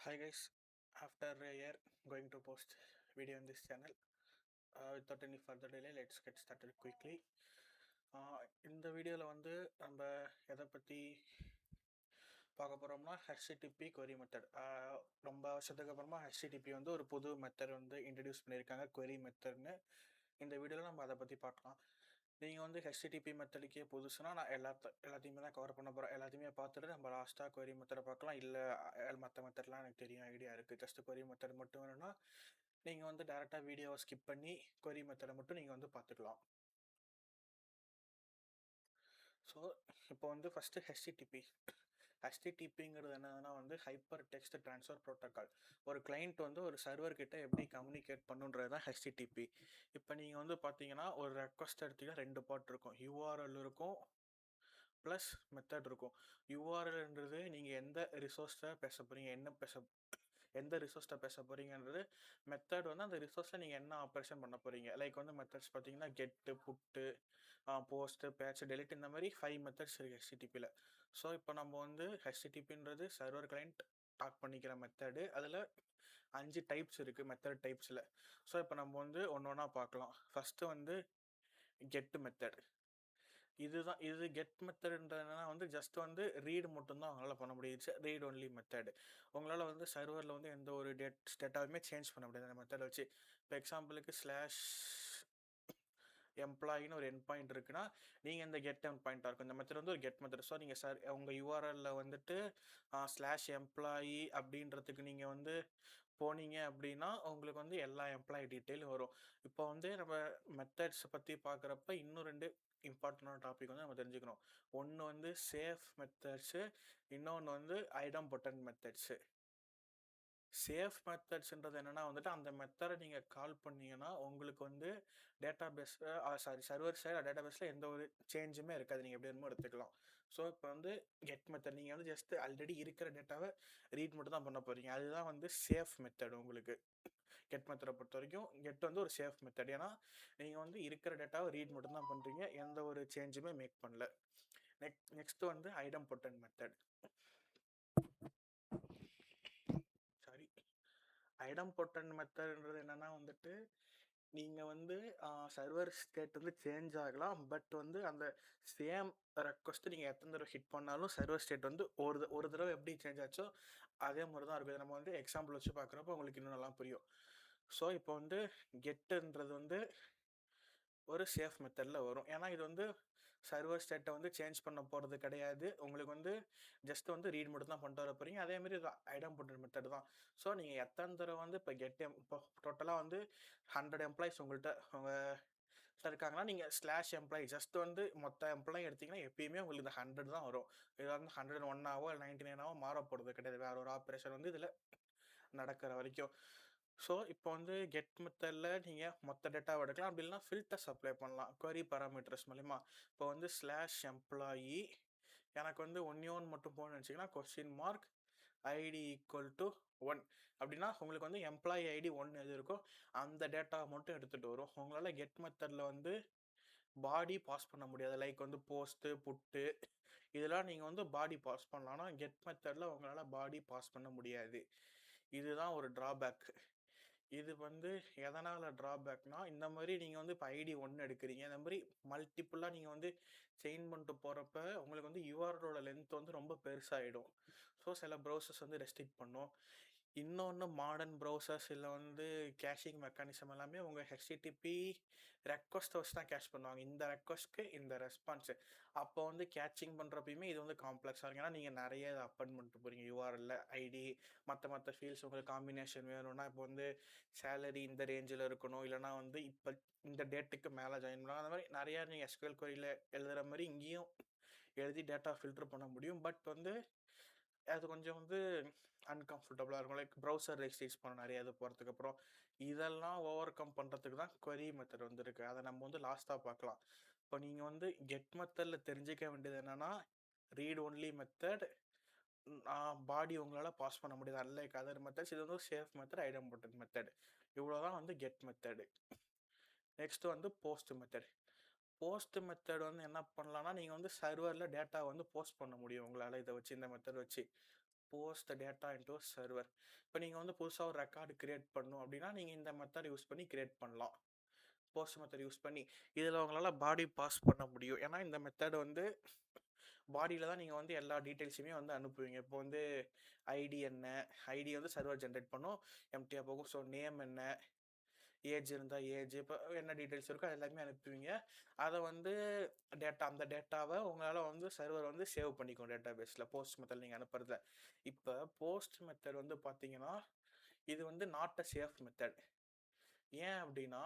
Hi guys, after a year going to post video in this channel. Without any further delay, let's get started quickly. இந்த வீடியோவில் வந்து நம்ம எதை பற்றி பார்க்க போகிறோம்னா ஹெச்டிடிபி query மெத்தட். ரொம்ப வருஷத்துக்கு அப்புறமா ஹெச்டிடிபி வந்து ஒரு புது மெத்தட் வந்து இன்ட்ரடியூஸ் பண்ணியிருக்காங்க, query மெத்தட்னு. இந்த வீடியோவில் நம்ம அதை பற்றி பார்க்கலாம். நீங்கள் வந்து ஹெச்டிடிபி மெத்தடுக்கே புதுசுனா நான் எல்லாத்தையுமே தான் கவர் பண்ண போகிறேன். எல்லாத்தையுமே பார்த்துட்டு நம்ம லாஸ்ட்டாக query மெத்தடை பார்க்கலாம். இல்லை மற்ற மெத்தட்லாம் எனக்கு தெரியும், ஐடியா இருக்குது, ஜஸ்ட் query மெத்தட் மட்டும் வேணும்னா நீங்கள் வந்து டேரெக்டாக வீடியோவை ஸ்கிப் பண்ணி query மெத்தடை மட்டும் நீங்கள் வந்து பார்த்துக்கலாம். ஸோ இப்போ வந்து ஃபஸ்ட்டு ஹெச்டிடிபிங்கிறது என்னன்னா வந்து ஹைப்பர் டெக்ஸ்ட் ட்ரான்ஸ்ஃபர் ப்ரோட்டோக்கால். ஒரு கிளைண்ட் வந்து ஒரு சர்வர் கிட்ட எப்படி கம்யூனிகேட் பண்ணுன்றது தான் ஹெச்டிடிபி. இப்போ நீங்கள் வந்து பார்த்தீங்கன்னா ஒரு ரெக்வஸ்ட் எடுத்தீங்கன்னா ரெண்டு பார்ட் இருக்கும், யூஆர்எல் இருக்கும் ப்ளஸ் மெத்தட் இருக்கும். யூஆர்எல்ன்றது நீங்கள் எந்த ரிசோர்ஸை பேச போகிறீங்க, எந்த ரிசோர்ஸ்ட்டை பேச போகிறீங்கன்றது. மெத்தட் வந்து அந்த ரிசோர்ஸில் நீங்கள் என்ன ஆப்ரேஷன் பண்ண போகிறீங்க. லைக் வந்து மெத்தட்ஸ் பார்த்தீங்கன்னா கெட்டு, புட்டு, போஸ்ட்டு, பேட்ச், டெலிட், இந்த மாதிரி 5 மெத்தட்ஸ் இருக்குது ஹெச்டிடிபியில். ஸோ இப்போ நம்ம வந்து ஹெச்டிடிபின்றது சர்வர் கிளைண்ட் டாக் பண்ணிக்கிற மெத்தடு. அதில் 5 டைப்ஸ் இருக்குது மெத்தட் டைப்ஸில். ஸோ இப்போ நம்ம வந்து ஒன்று ஒன்றா பார்க்கலாம். ஃபஸ்ட்டு வந்து கெட்டு மெத்தட். இது கெட் மெத்தட்ன்றதுனா வந்து ஜஸ்ட் வந்து ரீடு மட்டும்தான் அவங்களால பண்ண முடியுது, ரீட் ஒன்லி மெத்தட். உங்களால் வந்து சர்வரில் வந்து எந்த ஒரு டேட்டாவுமே சேஞ்ச் பண்ண முடியாது அந்த மெத்தடை வச்சு. இப்போ எக்ஸாம்பிளுக்கு ஸ்லாஷ் எம்ப்ளாயின்னு ஒரு என் பாயிண்ட் இருக்குன்னா நீங்கள் இந்த கெட் என் பாயிண்ட்டாக இருக்கும். இந்த மெத்தட் வந்து ஒரு கெட் மெத்தட். ஸோ நீங்கள் உங்கள் யூஆர்எல்லில் வந்துட்டு ஸ்லாஷ் எம்ப்ளாயி அப்படின்றதுக்கு நீங்கள் வந்து போனீங்க அப்படின்னா உங்களுக்கு வந்து எல்லா எம்ப்ளாயி டீட்டெயிலும் வரும். இப்போ வந்து நம்ம மெத்தட்ஸ் பற்றி பார்க்குறப்ப இன்னும் ரெண்டு இம்பார்ட்டண்டான டாபிக் வந்து நம்ம தெரிஞ்சுக்கணும். ஒன்று வந்து சேஃப் மெத்தட்ஸு, இன்னொன்று வந்து ஐடம் பொட்டன் மெத்தட்ஸு. சேஃப் மெத்தட்ஸ்ன்றது என்னென்னா வந்துட்டு அந்த மெத்தடை நீங்கள் கால் பண்ணீங்கன்னா உங்களுக்கு வந்து சர்வர் சைடு டேட்டா பேஸில் எந்த ஒரு சேஞ்சுமே இருக்காது, நீங்கள் எப்படி வேணுமோ எடுத்துக்கலாம். ஸோ இப்போ வந்து கெட் மெத்தட் நீங்கள் வந்து ஜஸ்ட் ஆல்ரெடி இருக்கிற டேட்டாவை ரீட் மட்டும் தான் பண்ண போகிறீங்க. அதுதான் வந்து சேஃப் மெத்தட். உங்களுக்கு கெட் மெத்தடை பொறுத்த வரைக்கும் கெட் வந்து ஒரு சேஃப் மெத்தட். ஏன்னா நீங்கள் வந்து இருக்கிற டேட்டாவை ரீட் மட்டும் தான் பண்ணுறீங்க, எந்த ஒரு சேஞ்சுமே மேக் பண்ணல. நெக்ஸ்ட் வந்து ஐடம் பொட்டன் மெத்தட். ஐடம் பொட்டன் மெத்தட்ன்றது என்னன்னா வந்துட்டு நீங்கள் வந்து சர்வர் ஸ்டேட் வந்து சேஞ்ச் ஆகலாம், பட் வந்து அந்த சேம் ரெக்வஸ்ட்டு நீங்கள் எத்தனை தடவை ஹிட் பண்ணாலும் சர்வர் ஸ்டேட் வந்து ஒரு தடவை எப்படி சேஞ்ச் ஆச்சோ அதே மாதிரி தான் இருக்குது. நம்ம வந்து எக்ஸாம்பிள் வச்சு பார்க்குறப்போ உங்களுக்கு இன்னும் நல்லா புரியும். ஸோ இப்போ வந்து கெட்டுன்றது வந்து ஒரு சேஃப் மெத்தடில் வரும். ஏன்னா இது வந்து சர்வர் ஸ்டேட்டை வந்து சேஞ்ச் பண்ண போகிறது கிடையாது, உங்களுக்கு வந்து ஜஸ்ட் வந்து ரீட் மட்டும் தான் பண்ணிட்டு வர போகிறீங்க. அதேமாதிரி ஐடம் பொட்டன் மெத்தட் தான். ஸோ நீங்கள் எத்தனை தடவை வந்து இப்போ இப்போ டோட்டலாக வந்து 100 எம்ப்ளாயிஸ் உங்கள்கிட்ட இருக்காங்கன்னா நீங்கள் ஸ்லாஷ் எம்ப்ளாயி ஜஸ்ட் வந்து மொத்த எம்ப்ளாயி எடுத்திங்கன்னா எப்பயுமே உங்களுக்கு இந்த 100 தான் வரும். இது வந்து 101 இல்லை 99 மாற போகிறது கிடையாது, வேறு ஒரு ஆப்ரேஷன் வந்து இதில் நடக்கிற வரைக்கும். ஸோ இப்போ வந்து கெட் மெத்தடில் நீங்கள் மொத்த டேட்டாவை எடுக்கலாம், அப்படி இல்லைனா ஃபில்டர்ஸ் அப்ளை பண்ணலாம் query parameters மூலிமா. இப்போ வந்து ஸ்லாஷ் எம்ப்ளாயி எனக்கு வந்து ஒன் மட்டும் போகணும்னு நினச்சிங்கன்னா question mark ID equal to 1 அப்படின்னா உங்களுக்கு வந்து எம்ப்ளாயி ஐடி 1 எது இருக்கோ அந்த டேட்டாவை மட்டும் எடுத்துகிட்டு வரும். உங்களால் கெட் மெத்தடில் வந்து பாடி பாஸ் பண்ண முடியாது. லைக் வந்து போஸ்ட்டு, புட்டு, இதெல்லாம் நீங்கள் வந்து பாடி பாஸ் பண்ணலாம். ஆனால் கெட் மெத்தடில் உங்களால் பாடி பாஸ் பண்ண முடியாது. இதுதான் ஒரு ட்ராபேக். இது வந்து எதனால் ட்ராபேக்னா, இந்த மாதிரி நீங்கள் வந்து இப்போ ஐடி 1 எடுக்கிறீங்க, இந்த மாதிரி மல்டிப்புளாக நீங்கள் வந்து செயின் பண்ணிட்டு போகிறப்ப உங்களுக்கு வந்து யூஆர்எலோட லென்த் வந்து ரொம்ப பெருசாகிடும். ஸோ சில ப்ரௌசர்ஸ் வந்து ரெஸ்ட்ரிக்ட் பண்ணும். இன்னொன்று மாடர்ன் ப்ரௌசர்ஸ் இல்லை வந்து கேஷிங் மெக்கானிசம் எல்லாமே உங்கள் ஹெச்டிடிபி ரெக்வஸ்ட்டை வச்சு தான் கேஷ் பண்ணுவாங்க. இந்த ரெக்வஸ்ட்க்கு இந்த ரெஸ்பான்ஸு அப்போ வந்து கேட்சிங் பண்ணுறப்பயுமே இது வந்து காம்ப்ளெக்ஸாக இருக்கும். ஏன்னா நீங்கள் நிறைய இதை அப்பன் பண்ணிட்டு போகிறீங்க யூஆர்எல்ல ஐடி மற்ற ஃபீல்ட்ஸ் உங்களுக்கு காம்பினேஷன் வேணும்னா இப்போ வந்து சேலரி இந்த ரேஞ்சில் இருக்கணும், இல்லைனா வந்து இப்போ இந்த டேட்டுக்கு மேலே ஜாயின் பண்ணலாம். அந்த மாதிரி நிறையா நீங்கள் எஸ்கியூஎல் கொரியில் எழுதுகிற மாதிரி இங்கேயும் எழுதி டேட்டா ஃபில்டர் பண்ண முடியும். பட் வந்து அது கொஞ்சம் வந்து அன்கம்ஃபர்டபுளாக இருக்கும். லைக் ப்ரௌசர் ரெஸ்ட்ரிக்ஸ் பண்ண நிறைய இது போகிறதுக்கு அப்புறம் இதெல்லாம் ஓவர் கம் பண்ணுறதுக்கு தான் query மெத்தட் வந்து இருக்குது. அதை நம்ம வந்து லாஸ்ட்டாக பார்க்கலாம். இப்போ நீங்கள் வந்து கெட் மெத்தடில் தெரிஞ்சிக்க வேண்டியது என்னென்னா ரீட் ஒன்லி மெத்தட், பாடி உங்களால் பாஸ் பண்ண முடியாது அன்லைக் அதர் மெத்தட்ஸ். இது வந்து சேஃப் மெத்தட், ஐடம் பொட்டன் மெத்தட். இவ்வளோ தான் வந்து கெட் மெத்தடு. நெக்ஸ்ட்டு வந்து போஸ்ட் மெத்தட். போஸ்ட் மெத்தட் வந்து என்ன பண்ணலான்னா நீங்கள் வந்து சர்வரில் டேட்டா வந்து போஸ்ட் பண்ண முடியும் உங்களால் இதை வச்சு, இந்த மெத்தட் வச்சு. Post the data into server. இப்போ நீங்கள் வந்து புதுசாக ஒரு ரெக்கார்டு கிரியேட் பண்ணணும் அப்படின்னா நீங்கள் இந்த மெத்தட் யூஸ் பண்ணி கிரியேட் பண்ணலாம். போஸ்ட் மெத்தட் யூஸ் பண்ணி இதில் உங்களால் பாடி பாஸ் பண்ண முடியும். ஏன்னா இந்த மெத்தட் வந்து பாடியில் தான் நீங்கள் வந்து எல்லா டீட்டெயில்ஸுமே வந்து அனுப்புவீங்க. இப்போ வந்து ஐடி என்ன, ஐடி வந்து சர்வர் ஜென்ரேட் பண்ணும், எம்டியாக போகும். ஸோ நேம் என்ன, ஏஜ் இருந்தால் ஏஜ், இப்போ என்ன டீட்டெயில்ஸ் இருக்கோ அது எல்லாமே அனுப்புவீங்க. அதை வந்து அந்த டேட்டாவை உங்களால் வந்து சர்வர் வந்து சேவ் பண்ணிக்கும் டேட்டா பேஸில் போஸ்ட் மெத்தட் நீங்கள் அனுப்புறத. இப்போ போஸ்ட் மெத்தட் வந்து பார்த்தீங்கன்னா இது வந்து நாட் அ சேஃப் மெத்தட். ஏன் அப்படின்னா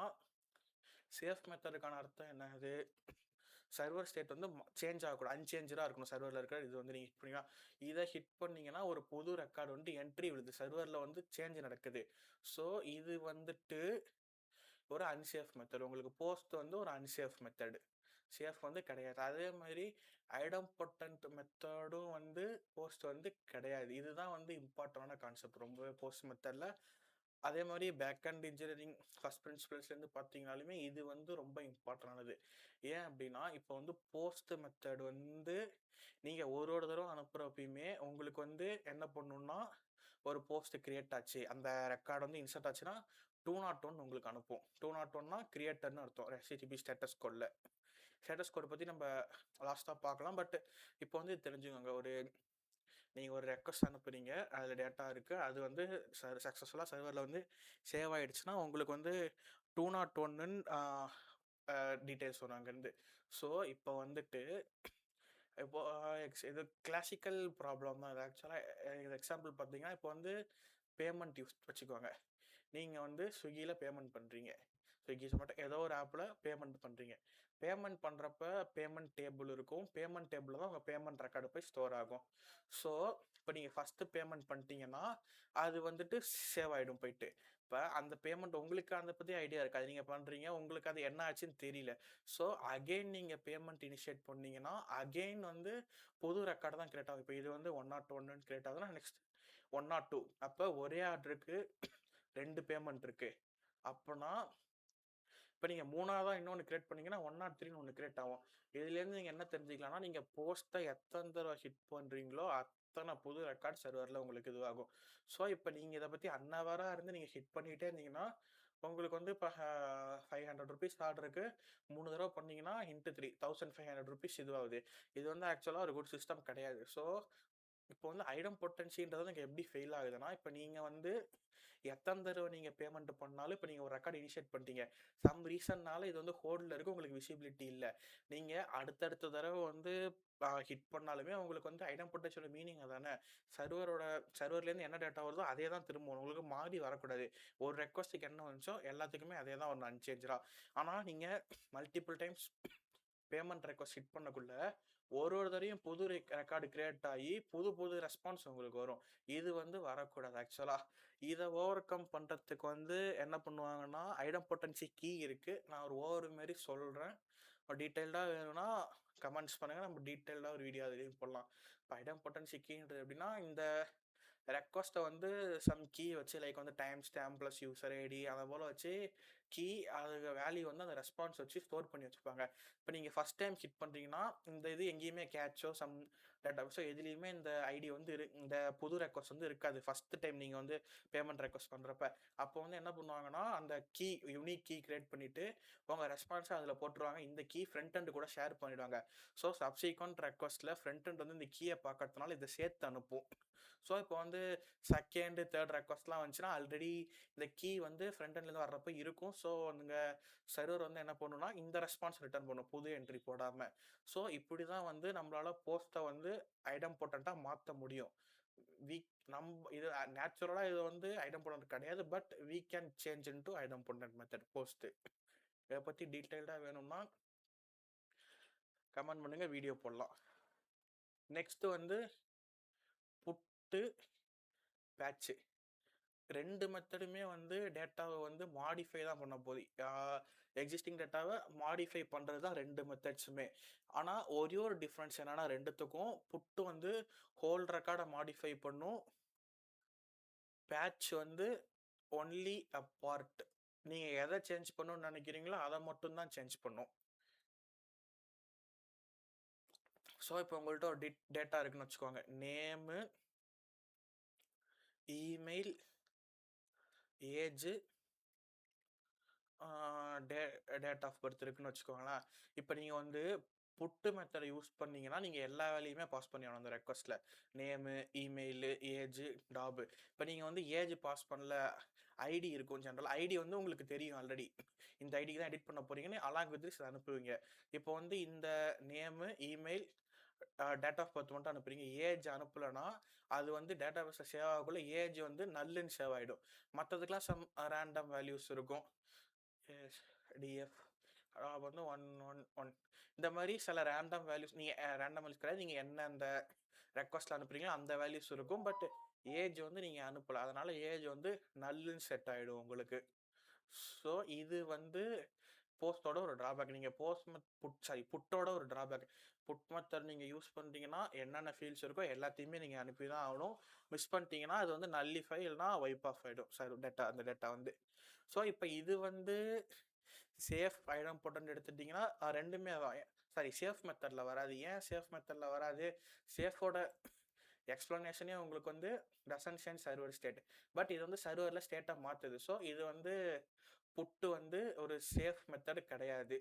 சேஃப் மெத்தடுக்கான அர்த்தம் என்னது, சர்வர் ஸ்டேட் வந்து சேஞ்ச் ஆகக்கூடாது, அன்சேஞ்சாக இருக்கணும் சர்வரில் இருக்கிற. இது வந்து நீங்கள் ஹிட் பண்ணிங்கன்னா இதை ஹிட் பண்ணிங்கன்னா ஒரு புது ரெக்கார்டு வந்து என்ட்ரி விழுது, சர்வரில் வந்து சேஞ்ச் நடக்குது. ஸோ இது வந்துட்டு ஒரு அன்சேஃப் மெத்தட். உங்களுக்கு போஸ்ட் வந்து ஒரு அன்சேஃப் மெத்தடு, சேஃப் வந்து கிடையாது. அதே மாதிரி ஐடம்பொட்டன்ட் மெத்தடும் வந்து போஸ்ட் வந்து கிடையாது. இதுதான் வந்து இம்பார்ட்டண்டான கான்செப்ட் ரொம்பவே போஸ்ட் மெத்தடில். அதே மாதிரி பேக் அண்ட் இன்ஜினியரிங் ஃபர்ஸ்ட் பிரின்சிபல்ஸ்லேருந்து பார்த்தீங்கனாலுமே இது வந்து ரொம்ப இம்பார்ட்டண்டானது. ஏன் அப்படின்னா இப்போ வந்து போஸ்ட் மெத்தட் வந்து நீங்கள் ஒரு தடவை அனுப்புகிறப்பயுமே உங்களுக்கு வந்து என்ன பண்ணணும்னா ஒரு போஸ்ட் கிரியேட் ஆச்சு, அந்த ரெக்கார்டு வந்து இன்சர்ட் ஆச்சுன்னா 201 உங்களுக்கு அனுப்பும். 201னா கிரியேட்டர்னு அர்த்தம் HTTP ஸ்டேட்டஸ் கோடில். ஸ்டேட்டஸ் கோடை பற்றி நம்ம லாஸ்ட்டாக பார்க்கலாம். பட் இப்போ வந்து தெரிஞ்சுக்கோங்க, நீங்கள் ஒரு ரெக்வஸ்ட் அனுப்புறீங்க, அதில் டேட்டா இருக்குது, அது வந்து சக்ஸஸ்ஃபுல்லாக சர்வரில் வந்து சேவ் ஆகிடுச்சுன்னா உங்களுக்கு வந்து 201 டீட்டெயில்ஸ் வரும் அங்கேருந்து. ஸோ இப்போ வந்துட்டு இப்போ இது கிளாசிக்கல் ப்ராப்ளம் தான். இது ஆக்சுவலாக இது எக்ஸாம்பிள் பார்த்தீங்கன்னா இப்போ வந்து பேமெண்ட் யூஸ் வச்சுக்கோங்க. நீங்கள் வந்து ஸ்விக்கியில் பேமெண்ட் பண்ணுறீங்க, ஸ்விக்கி சொமேட்டோ ஏதோ ஒரு ஆப்பில் பேமெண்ட் பண்ணுறீங்க. பேமெண்ட் பண்ணுறப்ப பேமெண்ட் டேபிள் இருக்கும், பேமெண்ட் டேபிளில் தான் உங்கள் பேமெண்ட் ரெக்கார்டு போய் ஸ்டோர் ஆகும். ஸோ இப்போ நீங்கள் ஃபஸ்ட்டு பேமெண்ட் பண்ணிட்டீங்கன்னா அது வந்துட்டு சேவ் ஆகிடும் போயிட்டு. இப்போ அந்த பேமெண்ட் உங்களுக்கு அதை பற்றி ஐடியா இருக்காது, நீங்கள் பண்ணுறீங்க, உங்களுக்கு அது என்ன ஆச்சுன்னு தெரியல. ஸோ அகெயின் நீங்கள் பேமெண்ட் இனிஷியேட் பண்ணீங்கன்னா அகெயின் வந்து புது ரெக்கார்டு தான் கிரியேட் ஆகும். இப்போ இது வந்து 101 கிரியேட் ஆகுதுன்னா நெக்ஸ்ட் 102. அப்போ ஒரே ஆர்டருக்கு 2 பேமெண்ட் இருக்குது. அப்போனா இப்போ நீங்கள் மூணாவதாக இன்னொன்று கிரியேட் பண்ணிங்கன்னா 103ன்னு ஒன்று கிரியேட் ஆகும். இதுலேருந்து நீங்கள் என்ன தெரிஞ்சுக்கலாம்னா நீங்கள் போஸ்ட்டை எத்தனை தடவை ஹிட் பண்ணுறீங்களோ அத்தனை புது ரெக்கார்ட் சர்வரில் உங்களுக்கு இதுவாகும். ஸோ இப்போ நீங்கள் இதை பற்றி அன்னவராக இருந்து நீங்கள் ஹிட் பண்ணிகிட்டே இருந்தீங்கன்னா உங்களுக்கு வந்து இப்போ 500 ருபீஸ் ஆர்டருக்கு 3 தடவை பண்ணிங்கன்னா இன்ட்டு 3 1500 ருபீஸ் இதுவாகுது. இது வந்து ஆக்சுவலாக ஒரு குட் சிஸ்டம் கிடையாது. ஸோ இப்போ வந்து ஐடம்பொட்டன்சின்றது எனக்கு எப்படி ஃபெயில் ஆகுதுன்னா, இப்போ நீங்கள் வந்து எத்தனை தடவை நீங்கள் பேமெண்ட் பண்ணாலும் இப்போ நீங்கள் ஒரு ரெக்கார்டு இனிஷியேட் பண்ணிட்டீங்க, சம் ரீசன்னால இது வந்து ஹோல்டில் இருக்குது, உங்களுக்கு விசிபிலிட்டி இல்லை. நீங்கள் அடுத்தடுத்த தடவை வந்து ஹிட் பண்ணாலுமே உங்களுக்கு வந்து ஐடம்பொட்டன்சியோட மீனிங் அதானே, சர்வர்லேருந்து என்ன டேட்டா வருதோ அதே தான் திரும்ப உங்களுக்கு மாறி வரக்கூடாது. ஒரு ரெக்வஸ்ட்டுக்கு என்ன வந்துச்சோ எல்லாத்துக்குமே அதே தான் ஒன்று அன்சேஞ்சாக. ஆனால் நீங்கள் multiple times payment request hit பண்ணக்குள்ள ஒரு தடவையும் புது ரெக்கார்டு கிரியேட் ஆகி புது ரெஸ்பான்ஸ் உங்களுக்கு வரும். இது வந்து வரக்கூடாது. ஆக்சுவலாக இதை ஓவர் கம் பண்ணுறதுக்கு வந்து என்ன பண்ணுவாங்கன்னா ஐடம்பொட்டன்சி கீ இருக்குது. நான் ஒரு ஓவர் மாரி சொல்கிறேன், டீட்டெயில்டாக வேணும்னா கமெண்ட்ஸ் பண்ணுங்கள், நம்ம டீட்டெயில்டாக ஒரு வீடியோ அதுலேயும் போடலாம். இப்போ ஐடம்பொட்டன்சி கீன்றது எப்படின்னா இந்த ரெக்வஸ்ட்டை வந்து சம் கீ வச்சு லைக் வந்து time stamp plus user ID அதை போல் வச்சு கீ அது வேல்யூ வந்து அந்த ரெஸ்பான்ஸ் வச்சு ஸ்டோர் பண்ணி வச்சுப்பாங்க. இப்போ நீங்கள் ஃபஸ்ட் டைம் ஹிட் பண்ணுறீங்கன்னா இந்த இது எங்கேயுமே கேட்சோ சம் டேட்டாபேஸோ எதுலேயுமே இந்த ஐடி வந்து இந்த புது ரெக்வஸ்ட் வந்து இருக்காது ஃபஸ்ட்டு டைம் நீங்கள் வந்து பேமெண்ட் ரெக்வஸ்ட் பண்ணுறப்ப. அப்போ வந்து என்ன பண்ணுவாங்கன்னா அந்த கீ யூனிக் கீ கிரியேட் பண்ணிவிட்டு உங்கள் ரெஸ்பான்ஸை அதில் போட்டுருவாங்க. இந்த கீ ஃப்ரண்ட் எண்ட் கூட ஷேர் பண்ணிவிடுவாங்க. ஸோ சப்சிக்வெண்ட் ரெக்வஸ்ட்டில் ஃப்ரண்ட் எண்ட் வந்து இந்த கீயை பார்க்கறதுனால இதை சேர்த்து அனுப்பும். ஸோ இப்போ வந்து செகண்ட் தேர்ட் ரெக்வஸ்ட்லாம் வந்துச்சுன்னா ஆல்ரெடி இந்த கீ வந்து ஃப்ரண்ட் எண்ட்லேருந்து வர்றப்போ இருக்கும். ஸோ நீங்கள் சர்வர் வந்து என்ன பண்ணணும்னா இந்த ரெஸ்பான்ஸ் ரிட்டர்ன் பண்ணும் புது என்ட்ரி போடாமல். ஸோ இப்படி தான் வந்து நம்மளால் போஸ்ட்டை வந்து ஐடம்பொட்டண்ட்டாக மாற்ற முடியும். இது நேச்சுரலாக இது வந்து ஐடம்பொட்டன்ட் கிடையாது, but we can change into idempotent method post. இதை பற்றி டீட்டெயில்டாக வேணும்னா கமெண்ட் பண்ணுங்கள், வீடியோ போடலாம். நெக்ஸ்ட்டு வந்து புட்டு பேட்ச்சு, ரெண்டு மெத்தடுமே வந்து டேட்டாவை வந்து மாடிஃபை தான் பண்ண போகுது. எக்ஸிஸ்டிங் டேட்டாவை மாடிஃபை பண்ணுறது தான் ரெண்டு மெத்தட்ஸுமே. ஆனால் ஒரே ஒரு டிஃப்ரென்ஸ் என்னென்னா ரெண்டுத்துக்கும் புட்டு வந்து ஹோல் ரெக்கார்டை மாடிஃபை பண்ணும், பேட்ச் வந்து ஒன்லி அ பார்ட். நீங்கள் எதை சேஞ்ச் பண்ணணும்னு நினைக்கிறீங்களோ அதை மட்டும்தான் சேஞ்ச் பண்ணும். ஸோ இப்போ உங்கள்கிட்ட ஒரு டேட்டா இருக்குன்னு வச்சுக்கோங்க, name email, age, date of birth இருக்குன்னு வச்சுக்கோங்களேன். இப்போ நீங்கள் வந்து புட்டு மெத்தடை யூஸ் பண்ணீங்கன்னா நீங்கள் எல்லா வேலையுமே பாஸ் பண்ணி ஆகணும் அந்த ரெக்வஸ்ட்டில். நேமு, இமெயிலு, ஏஜ், டாபு. இப்போ நீங்கள் வந்து ஏஜ் பாஸ் பண்ணல, ஐடி இருக்கும் ஜென்ரல். ஐடி வந்து உங்களுக்கு தெரியும் ஆல்ரெடி, இந்த ஐடிக்கு தான் எடிட் பண்ண போறீங்கன்னு அலாங் வித் திஸ் அனுப்புவீங்க. இப்போ வந்து இந்த name, email, date of birth மட்டும் அனுப்புறீங்க, ஏஜ் அனுப்பலைன்னா அது வந்து டேட்டா பேஸில் சேவ் ஆகக்குள்ள ஏஜ் வந்து நல்லுன்னு சேவ் ஆகிடும். மற்றதுக்கெலாம் சம் ரேண்டம் வேல்யூஸ் இருக்கும். டிஎஃப் வந்து 111 இந்த மாதிரி சில ரேண்டம் வேல்யூஸ், நீங்கள் ரேண்டம் வேல்யூஸ் கிடையாது, நீங்கள் என்ன அந்த ரெக்வஸ்ட்டில் அனுப்புறீங்களோ அந்த வேல்யூஸ் இருக்கும். பட் ஏஜ் வந்து நீங்கள் அனுப்பலை, அதனால் ஏஜ் வந்து நல்லுன்னு செட் ஆகிடும் உங்களுக்கு. ஸோ இது வந்து போஸ்ட்டோட ஒரு ட்ராபேக். நீங்கள் புட்டோட ஒரு ட்ராபேக். புட் மெத்தட் நீங்கள் யூஸ் பண்ணுறீங்கன்னா என்னென்ன ஃபீல்ட்ஸ் இருக்கோ எல்லாத்தையுமே நீங்கள் அனுப்பி தான் ஆகணும். மிஸ் பண்ணிட்டீங்கன்னா அது வந்து நல்லிஃபை இல்லைனா வைப் ஆஃப் ஆகிடும் சார் டேட்டா, அந்த டேட்டா வந்து. ஸோ இப்போ இது வந்து சேஃப் ஐடம்பொட்டன்ட் எடுத்துட்டிங்கன்னா ரெண்டுமே சேஃப் மெத்தடில் வராது. ஏன் சேஃப் மெத்தடில் வராது? சேஃபோட எக்ஸ்ப்ளனேஷனே உங்களுக்கு வந்து doesn't change server state, but இது வந்து சர்வரில் ஸ்டேட்டை மாற்றுது. ஸோ இது வந்து புட்டு வந்து ஒரு சேஃப் மெத்தடு கிடையாது.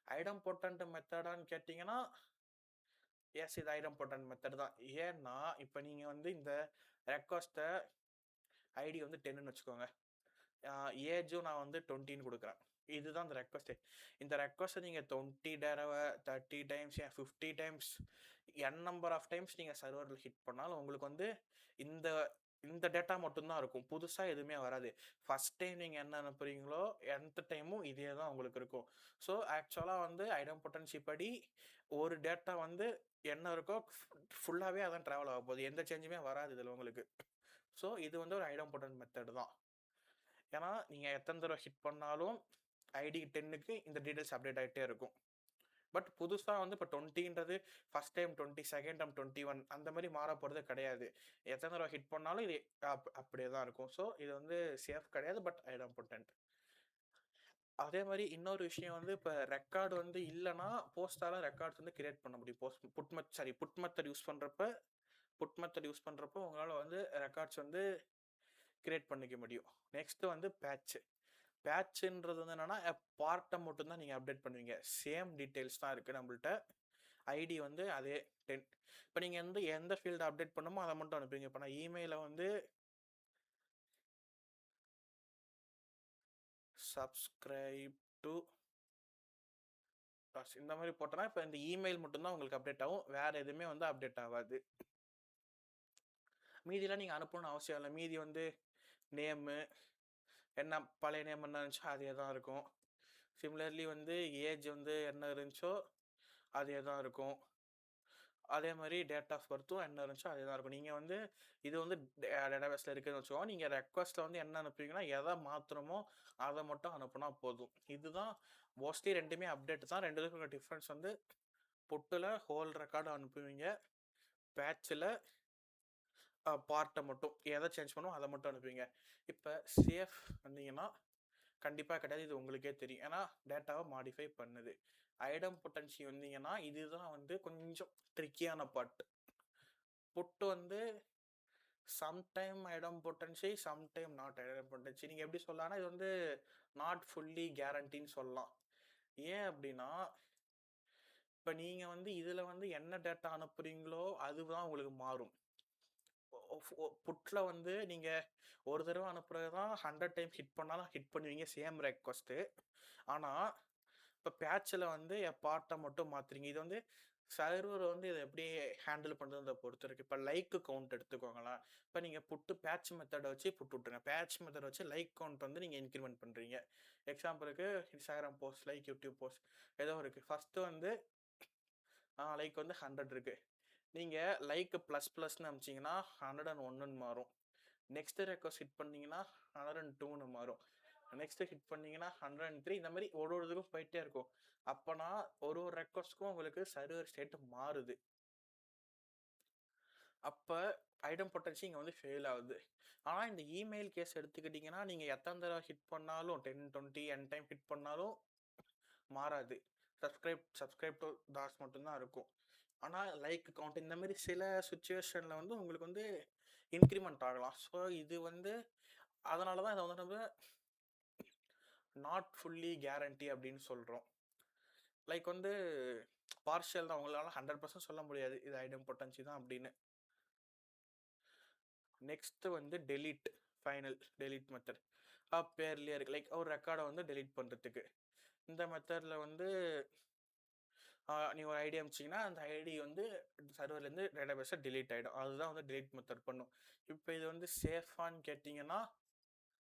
ஐடம்பொட்டன்ட் மெத்தடான்னு கேட்டிங்கன்னா எஸ், இது ஐடம்பொட்டன்ட் மெத்தட் தான். ஏன்னா இப்போ நீங்கள் வந்து இந்த ரெக்வஸ்ட்டை ஐடி வந்து 10ன்னு வச்சுக்கோங்க, ஏஜும் நான் வந்து 20ன்னு கொடுக்குறேன். இதுதான் இந்த ரெக்வஸ்ட்டு. இந்த ரெக்வஸ்ட்டை நீங்கள் 20 தடவை, 30 times, 50 times, n number of times நீங்கள் சர்வரில் ஹிட் பண்ணாலும் உங்களுக்கு வந்து இந்த இந்த டேட்டா மட்டும்தான் இருக்கும், புதுசாக எதுவுமே வராது. ஃபஸ்ட் டைம் நீங்கள் என்ன அனுப்புறீங்களோ எந்த டைமும் இதே தான் உங்களுக்கு இருக்கும். ஸோ ஆக்சுவலாக வந்து ஐடம்பொட்டன்சி படி ஒரு டேட்டா வந்து என்ன இருக்கோ ஃபுல்லாகவே அதான் ட்ராவல் ஆக போகுது, எந்த சேஞ்சுமே வராது இதில் உங்களுக்கு. ஸோ இது வந்து ஒரு ஐடம்பொட்டன்ட் மெத்தட் தான். ஏன்னா நீங்கள் எத்தனை தடவை ஹிட் பண்ணாலும் ஐடி 10க்கு இந்த டீட்டெயில்ஸ் அப்டேட் ஆகிட்டே இருக்கும். பட் புதுசாக வந்து இப்போ 20ன்றது ஃபஸ்ட் டைம் 20, செகண்ட் டைம் 21 அந்த மாதிரி மாற போகிறது கிடையாது. எத்தனை தடவை ஹிட் பண்ணாலும் இது அப்படியே தான் இருக்கும். ஸோ இது வந்து சேஃப் கிடையாது, பட் ஐடம்பொட்டன்ட். அதே மாதிரி இன்னொரு விஷயம் வந்து இப்போ ரெக்கார்டு வந்து இல்லைன்னா போஸ்டால ரெக்கார்ட்ஸ் வந்து கிரியேட் பண்ண முடியும். புட் மெத்தட் யூஸ் பண்ணுறப்போ உங்களால் வந்து ரெக்கார்ட்ஸ் வந்து கிரியேட் பண்ணிக்க முடியும். நெக்ஸ்ட்டு வந்து பேட்சுன்றது வந்து என்னன்னா பார்ட்டை மட்டும்தான் நீங்கள் அப்டேட் பண்ணுவீங்க, சேம் டீட்டெயில்ஸ் தான் இருக்குது நம்மள்ட்ட. ஐடி வந்து அதே 10. இப்போ நீங்கள் வந்து எந்த ஃபீல்டை அப்டேட் பண்ணுமோ அதை மட்டும் அனுப்புவீங்க. இப்போ நான் இமெயிலை வந்து சப்ஸ்கிரைப் டு இந்த மாதிரி போட்டோன்னா இப்போ இந்த இமெயில் மட்டும்தான் உங்களுக்கு அப்டேட் ஆகும், வேறு எதுவுமே வந்து அப்டேட் ஆகாது. மீதிலாம் நீங்கள் அனுப்பணும்னு அவசியம் இல்லை. மீதி வந்து நேமு என்ன பழைய நேம் என்ன இருந்துச்சோ அதே தான் இருக்கும். சிமிலர்லி வந்து ஏஜ் வந்து என்ன இருந்துச்சோ அதே தான் இருக்கும். அதே மாதிரி டேட் ஆஃப் பர்த்தும் என்ன இருந்துச்சோ அதே தான் இருக்கும். நீங்கள் வந்து இது வந்து டேட்டாபேஸில் இருக்குதுன்னு வச்சுக்கோங்க, நீங்கள் ரெக்வஸ்ட்டில் வந்து என்ன அனுப்புவீங்கன்னா எதை மாற்றணுமோ அதை மட்டும் அனுப்புனா போதும். இதுதான் மோஸ்ட்லி ரெண்டுமே அப்டேட் தான். ரெண்டுக்கும் டிஃப்ரென்ஸ் வந்து புட்டில் ஹோல் ரெக்கார்டு அனுப்புவீங்க, பேட்சில் பார்ட்டை மட்டும் எதை சேஞ்ச் பண்ணுவோம் அதை மட்டும் அனுப்புவீங்க. இப்போ சேஃப் வந்தீங்கன்னா கண்டிப்பாக கிடையாது, இது உங்களுக்கே தெரியும், ஏன்னா டேட்டாவை மாடிஃபை பண்ணுது. ஐடம்பொட்டன்சி வந்தீங்கன்னா இதுதான் வந்து கொஞ்சம் ட்ரிக்கியான பார்ட். புட்டு வந்து சம்டைம் ஐடம்பொட்டன்சி, சம்டைம் நாட் ஐடம்பொட்டன்சி. நீங்கள் எப்படி சொல்லலாம்னா இது வந்து நாட் ஃபுல்லி கேரண்டின்னு சொல்லலாம். ஏன் அப்படின்னா இப்போ நீங்கள் வந்து இதில் வந்து என்ன டேட்டா அனுப்புறீங்களோ அதுதான் உங்களுக்கு மாறும். புட்டில் வந்து நீங்கள் ஒரு தடவை அனுப்புறது தான் 100 டைம் ஹிட் பண்ணாலும் ஹிட் பண்ணுவீங்க சேம் ரெக்வஸ்ட்டு. ஆனால் இப்போ பேட்சில் வந்து பார்ட்டை மட்டும் மாற்றுறீங்க. இது வந்து சர்வர் வந்து இதை எப்படி ஹேண்டில் பண்ணுறதை பொறுத்து இருக்குது. இப்போ லைக் கவுண்ட் எடுத்துக்கோங்களேன். இப்போ நீங்கள் பேட்ச் மெத்தடை வச்சு புட்டு விட்டுருங்க, பேட்ச் மெத்தடை வச்சு லைக் கவுண்ட் வந்து நீங்கள் இன்க்ரிமெண்ட் பண்ணுறீங்க. எக்ஸாம்பிளுக்கு Instagram post, like YouTube post ஏதோ இருக்குது. ஃபஸ்ட்டு வந்து லைக் வந்து 100 இருக்குது, நீங்கள் லைக் ++ன்னு அனுப்பிச்சிங்கன்னா 101ன்னு மாறும். நெக்ஸ்ட்டு ரெக்வஸ்ட் ஹிட் பண்ணிங்கன்னா 102ன்னு மாறும். நெக்ஸ்ட்டு ஹிட் பண்ணிங்கன்னா 103. இந்த மாதிரி ஒரு இதுக்கும் போயிட்டே இருக்கும். அப்போனா ஒரு ரெக்வஸ்ட்க்கும் உங்களுக்கு சர்வர் ஸ்டேட் மாறுது. அப்போ ஐடம்பொட்டன்சி இங்கே வந்து ஃபெயில் ஆகுது. ஆனால் இந்த இமெயில் கேஸ் எடுத்துக்கிட்டிங்கன்னா நீங்கள் எத்தனை தடவை ஹிட் பண்ணாலும் 10, 20 n டைம் ஹிட் பண்ணாலும் மாறாது. சப்ஸ்கிரைப் டு தாஸ் மட்டும்தான் இருக்கும். ஆனால் லைக் கவுண்ட் இந்த மாதிரி சில சுச்சுவேஷனில் வந்து உங்களுக்கு வந்து இன்க்ரிமெண்ட் ஆகலாம். ஸோ இது வந்து அதனால தான் இதை வந்து நம்ம நாட் ஃபுல்லி கேரண்டி அப்படின்னு சொல்கிறோம். லைக் வந்து பார்ஷியல் தான், உங்களால் 100% சொல்ல முடியாது இது ஐடெம்பொட்டன்சி தான் அப்படின்னு. நெக்ஸ்ட் வந்து டெலீட், ஃபைனல் டெலீட் மெத்தட் பேர்லேயே இருக்குது. லைக் ஒரு ரெக்கார்டை வந்து டெலீட் பண்ணுறதுக்கு இந்த மெத்தடில் வந்து நீங்கள் ஒரு ஐடி அமிச்சிங்கன்னா அந்த ஐடி வந்து சர்வர்லேருந்து டேட்டாபேஸை டெலீட் ஆகிடும். அதுதான் வந்து டெலீட் மெத்தட் பண்ணும். இப்போ இது வந்து சேஃபான்னு கேட்டிங்கன்னா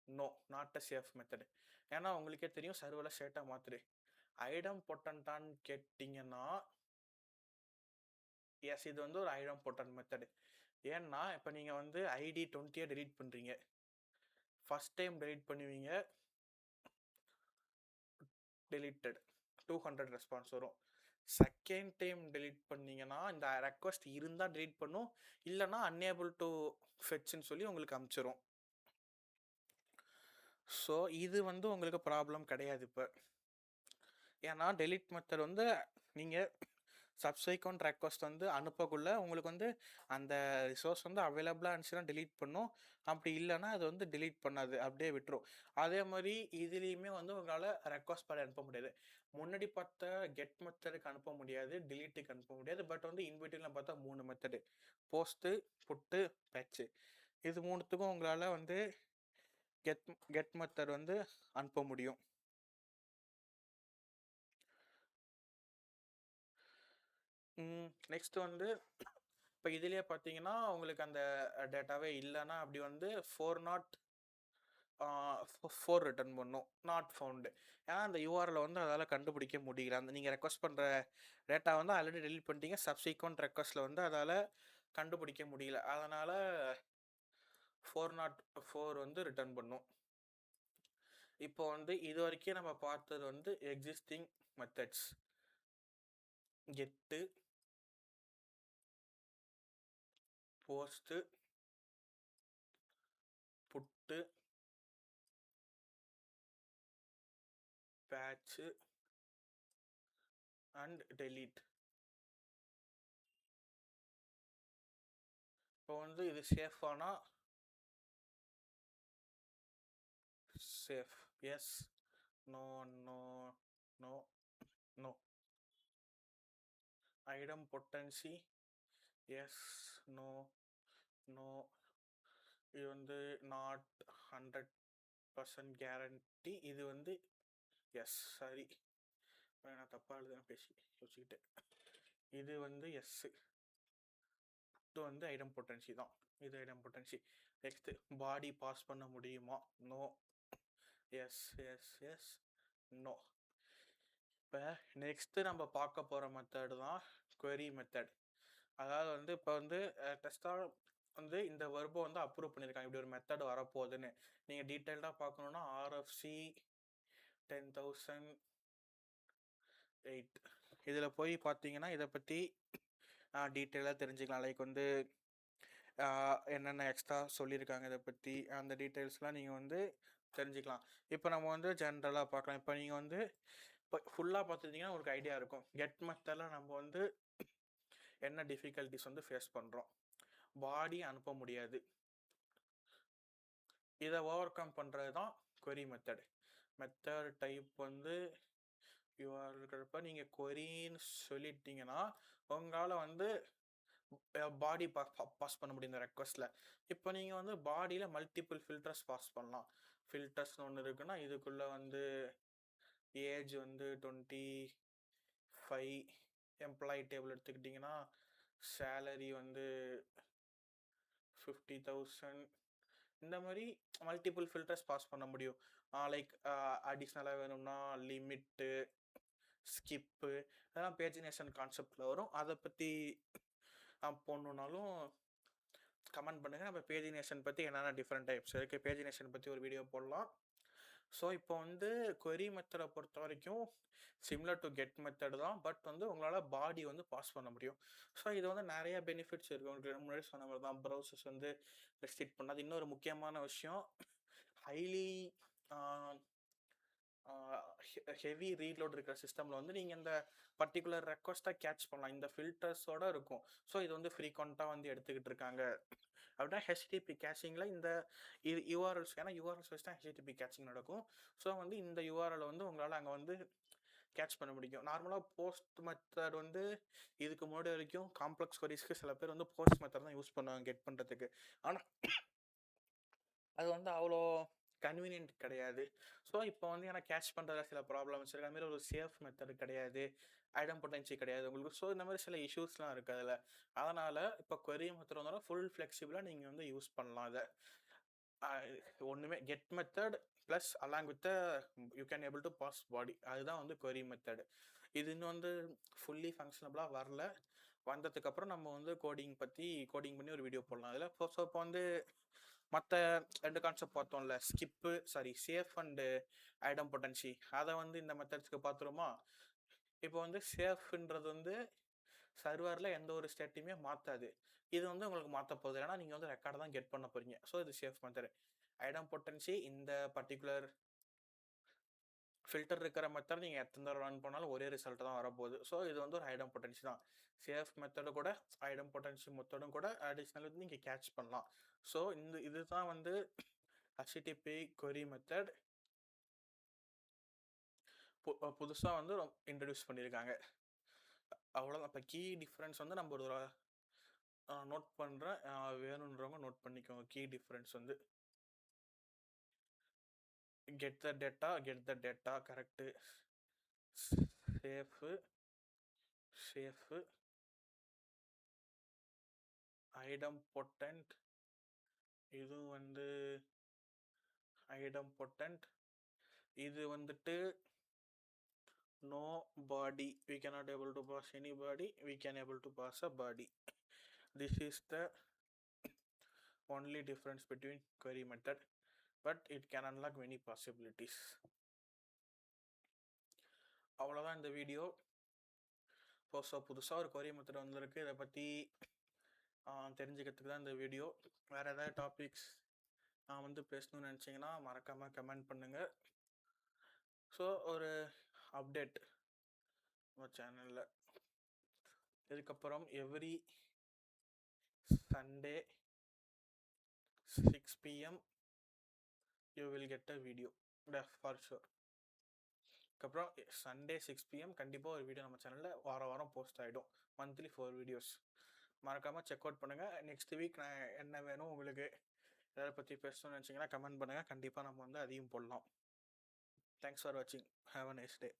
no, not a safe method. ஏன்னா உங்களுக்கே தெரியும் சர்வரில் ஸ்டேட்டாக மாற்றுரு. ஐடெம்பொட்டன்டான்னு கேட்டிங்கன்னா எஸ், இது வந்து ஒரு ஐடெம்பொட்டன்ட் மெத்தடு. ஏன்னா இப்போ நீங்கள் வந்து ஐடி 20 டெலீட் பண்ணுறீங்க. ஃபர்ஸ்ட் டைம் டெலீட் பண்ணுவீங்க, டெலீட்டட் 200 ரெஸ்பான்ஸ் வரும். செகண்ட் டைம் டெலீட் பண்ணீங்கன்னா இந்த ரெக்வஸ்ட் இருந்தால் டெலீட் பண்ணும், இல்லைனா அன்ஏபிள் டு ஃபெட்ச்னு சொல்லி உங்களுக்கு அனுப்பிச்சிரும். ஸோ இது வந்து உங்களுக்கு ப்ராப்ளம் கிடையாது இப்போ. ஏன்னா டெலீட் மெத்தட் வந்து நீங்கள் சப்சைக்வெண்ட் ரெக்வஸ்ட் வந்து அனுப்பக்குள்ள உங்களுக்கு வந்து அந்த ரிசோர்ஸ் வந்து அவைலபிளாக இருந்துச்சுன்னா டெலீட் பண்ணும், அப்படி இல்லைன்னா அது வந்து டெலீட் பண்ணாது, அப்படியே விட்டுரும். அதே மாதிரி இதுலேயுமே வந்து உங்களால் ரெக்வஸ்ட் பண்ணி அனுப்ப முடியாது. முன்னாடி பார்த்த கெட் மெத்தடுக்கு அனுப்ப முடியாது, டெலீட்டுக்கு அனுப்ப முடியாது. பட் வந்து இன்பிட்வீனில் பார்த்தா 3 மெத்தடு, போஸ்ட்டு, புட்டு, பேட்ச்சு. இது மூணுத்துக்கும் உங்களால் வந்து கெட் மெத்தட் வந்து அனுப்ப முடியும். நெக்ஸ்ட் வந்து இப்போ இதுலேயே பார்த்தீங்கன்னா உங்களுக்கு அந்த டேட்டாவே இல்லைன்னா அப்படி வந்து 404 ரிட்டர்ன் பண்ணும், நாட் ஃபவுண்டு. ஏன்னா அந்த யூஆரில் வந்து அதால் கண்டுபிடிக்க முடியல. அந்த நீங்கள் ரெக்வஸ்ட் பண்ணுற டேட்டா வந்து ஆல்ரெடி டெலீட் பண்ணிட்டீங்க, சப்சீக்வெண்ட் ரெக்வஸ்ட்டில் வந்து அதால் கண்டுபிடிக்க முடியல, அதனால் 404 வந்து ரிட்டர்ன் பண்ணும். இப்போ வந்து இது வரைக்கும் நம்ம பார்த்தது வந்து existing methods, get, post, put, patch and delete. இப்போ வந்து இது சேஃபானா safe, yes, no, no, no, no. Idempotency yes, no, no. இது வந்து நாட் 100% கேரண்டி. இது வந்து எஸ், சரி, நான் தப்பாக எழுதுன்னு யோசிச்சுக்கிட்டு. இது வந்து எஸ், இது வந்து ஐடெம்பொட்டன்சி தான், இது ஐடெம்பொட்டன்சி. நெக்ஸ்ட் பாடி பாஸ் பண்ண முடியுமா, no, yes, yes, yes, no. இப்போ நெக்ஸ்ட்டு நம்ம பார்க்க போகிற மெத்தடு தான் query மெத்தட். அதாவது வந்து இப்போ வந்து டெஸ்ட்டாக வந்து இந்த வெர்பை வந்து அப்ரூவ் பண்ணியிருக்காங்க, இப்படி ஒரு மெத்தட் வரப்போகுதுன்னு. நீங்கள் டீட்டெயில்டாக பார்க்கணுன்னா RFC 10008 இதில் போய் பார்த்தீங்கன்னா இதை பற்றி டீட்டெயிலாக தெரிஞ்சுக்கலாம். லைக் வந்து என்னென்ன எக்ஸ்ட்ரா சொல்லியிருக்காங்க இதை பற்றி, அந்த டீட்டெயில்ஸ்லாம் நீங்கள் வந்து தெரிஞ்சுக்கலாம். இப்போ நம்ம வந்து ஜென்ரலாக பார்க்கலாம். இப்போ நீங்கள் வந்து இப்போ ஃபுல்லாக பார்த்துட்டிங்கன்னா உங்களுக்கு ஐடியா இருக்கும் கெட் மெத்தடில் நம்ம வந்து என்ன டிஃபிகல்ட்டிஸ் வந்து ஃபேஸ் பண்ணுறோம். பாடி அனுப்ப முடியாது, இதை ஓவர் கம் பண்ணுறது தான் query மெத்தட். மெத்தட் டைப் வந்து யூஆர் இருக்கிறப்ப நீங்கள் queryன்னு சொல்லிட்டீங்கன்னா உங்களால் வந்து பாடி பாஸ் பண்ண முடியும் இந்த ரெக்வஸ்ட்டில். இப்போ நீங்கள் வந்து பாடியில் மல்டிபிள் ஃபில்டர்ஸ் பாஸ் பண்ணலாம். ஃபில்டர்ஸ்னு ஒன்று இருக்குன்னா இதுக்குள்ளே வந்து ஏஜ் வந்து 25, எம்ப்ளாயி டேபிள் எடுத்துக்கிட்டிங்கன்னா சேலரி வந்து 50,000, இந்த மாதிரி மல்டிபிள் ஃபில்டர்ஸ் பாஸ் பண்ண முடியும். லைக் அடிஷ்னலாக வேணும்னா லிமிட்டு, ஸ்கிப்பு, அதெல்லாம் பேஜினேஷன் கான்செப்டில் வரும். அதை பற்றி போடணுன்னாலும் கமெண்ட் பண்ணுங்கள். நம்ம பேஜினேஷன் பற்றி என்னென்ன டிஃப்ரெண்ட் டைப்ஸ் இருக்குது, பேஜினேஷன் பற்றி ஒரு வீடியோ போடலாம். ஸோ இப்போ வந்து query மெத்தடை பொறுத்த வரைக்கும் சிமிலர் டு கெட் மெத்தட் தான், பட் வந்து உங்களால் பாடி வந்து பாஸ் பண்ண முடியும். ஸோ இது வந்து நிறைய பெனிஃபிட்ஸ் இருக்குது. உங்களுக்கு முன்னாடி சொன்ன மாதிரி தான் ப்ரௌசர்ஸ் வந்து ரெஸ்ட்ரிக்ட் பண்ணாது. இன்னொரு முக்கியமான விஷயம், ஹைலி ஹெவி ரீலோட் இருக்கிற சிஸ்டமில் வந்து நீங்கள் இந்த பர்டிகுலர் ரெக்வஸ்ட்டை கேட்ச் பண்ணலாம். இந்த ஃபில்டர்ஸோட இருக்கும். ஸோ இது வந்து ஃப்ரீக்வெண்ட்டாக வந்து எடுத்துக்கிட்டு இருக்காங்க. அப்படின்னா ஹெச்டிபி கேச்சிங்கில் இந்த இது யூஆர்எல்ஸ், ஏன்னா யூஆர்எல்ஸ் வச்சு தான் ஹெச்டிபி கேச்சிங் நடக்கும். ஸோ வந்து இந்த யூஆர்எல் வந்து உங்களால் அங்கே வந்து கேட்ச் பண்ண முடியும். நார்மலாக போஸ்ட் மெத்தட் வந்து இதுக்கு முன்னாடி வரைக்கும் காம்ப்ளெக்ஸ் கொரிஸ்க்கு சில பேர் வந்து போஸ்ட் மெத்தட் தான் யூஸ் பண்ணுவாங்க கெட் பண்ணுறதுக்கு. ஆனால் அது வந்து அவ்வளோ கன்வீனியன்ட் கிடையாது. ஸோ இப்போ வந்து எனக்கு கேட்ச் பண்ணுறதுல சில ப்ராப்ளம்ஸ் இருக்குது. அதுமாரி ஒரு சேஃப் மெத்தட் கிடையாது, ஐடம்பொட்டன்சி கிடையாது உங்களுக்கு. ஸோ இந்த மாதிரி சில இஷ்யூஸ்லாம் இருக்குது அதில். அதனால் இப்போ கொரி மெத்தட் வந்தாலும் ஃபுல் ஃப்ளெக்சிபிளாக நீங்கள் வந்து யூஸ் பண்ணலாம் அதை. ஒன்றுமே get method plus along with you can able to pass body, அதுதான் வந்து கொரி மெத்தட். இது இன்னும் வந்து ஃபுல்லி ஃபங்க்ஷனபிளாக வரல. வந்ததுக்கப்புறம் நம்ம வந்து கோடிங் பண்ணி ஒரு வீடியோ போடலாம் அதில். ஸோ இப்போ வந்து மற்ற 2 கான்செப்ட் பார்த்தோம்ல, சேஃப் அண்டு ஐடம்பொட்டன்சி, அதை வந்து இந்த மெத்தட்ஸ்க்கு பார்த்துருமா. இப்போ வந்து சேஃப்ன்றது வந்து சர்வரில் எந்த ஒரு ஸ்டேட்டையுமே மாற்றாது. இது வந்து உங்களுக்கு மாற்ற போகுது, ஏன்னா நீங்கள் வந்து ரெக்கார்டை தான் கெட் பண்ண போகிறீங்க. ஸோ இது சேஃப் மெத்தட். ஐடம்பொட்டன்சி இந்த பர்டிகுலர் ஃபில்டர் இருக்கிற மெத்தட் நீங்கள் எத்தனை தடவை ரன் பண்ணாலும் ஒரே ரிசல்ட் தான் வரப்போகுது. ஸோ இது வந்து ஒரு ஐடம்பொட்டன்சி தான். சேஃப் மெத்தடு கூட ஐடம்பொட்டன்சி மெத்தடும் கூட அடிஷ்னல் வந்து நீங்கள் கேட்ச் பண்ணலாம். ஸோ இதுதான் வந்து HTTP கொரி மெத்தட் புதுசாக வந்து இன்ட்ரடியூஸ் பண்ணியிருக்காங்க. அவ்வளோதான். இப்போ கீ டிஃப்ரென்ஸ் வந்து நம்ம ஒரு நோட் பண்ணுறேன், வேணுன்றவங்க நோட் பண்ணிக்கோங்க. கீ டிஃப்ரென்ஸ் வந்து get the data correct, safe idempotent, இது வந்து ஐடம்பொட்டன்ட், இது வந்துட்டு no body, we cannot able to pass any body, we can able to pass a body. This is the only difference between query method, but it can unlock many possibilities. அவ்வளோதான் இந்த video. So புதுசாக ஒரு கொரி method வந்திருக்கு, இதை பற்றி தெரிஞ்சுக்கிறதுக்கு தான் இந்த வீடியோ. வேறு ஏதாவது டாபிக்ஸ் நான் வந்து பேசணும்னு நினச்சிங்கன்னா மறக்காமல் கமெண்ட் பண்ணுங்கள். ஸோ ஒரு அப்டேட் நம்ம சேனலில் இதுக்கப்புறம் every Sunday 6 PM you will get a video for sure. அதுக்கப்புறம் Sunday 6 PM கண்டிப்பாக ஒரு வீடியோ நம்ம சேனலில் வாரம் போஸ்ட் ஆகிடும். மந்த்லி 4 வீடியோஸ் மறக்காமல் செக் அவுட் பண்ணுங்கள். நெக்ஸ்ட் வீக் நான் என்ன வேணும் உங்களுக்கு எதை பற்றி பேசணும்னு நினச்சிங்கன்னா கமெண்ட் பண்ணுங்கள். கண்டிப்பாக நம்ம வந்து அதையும் போடலாம். தேங்க்ஸ் ஃபார் வாட்சிங். Have a nice day.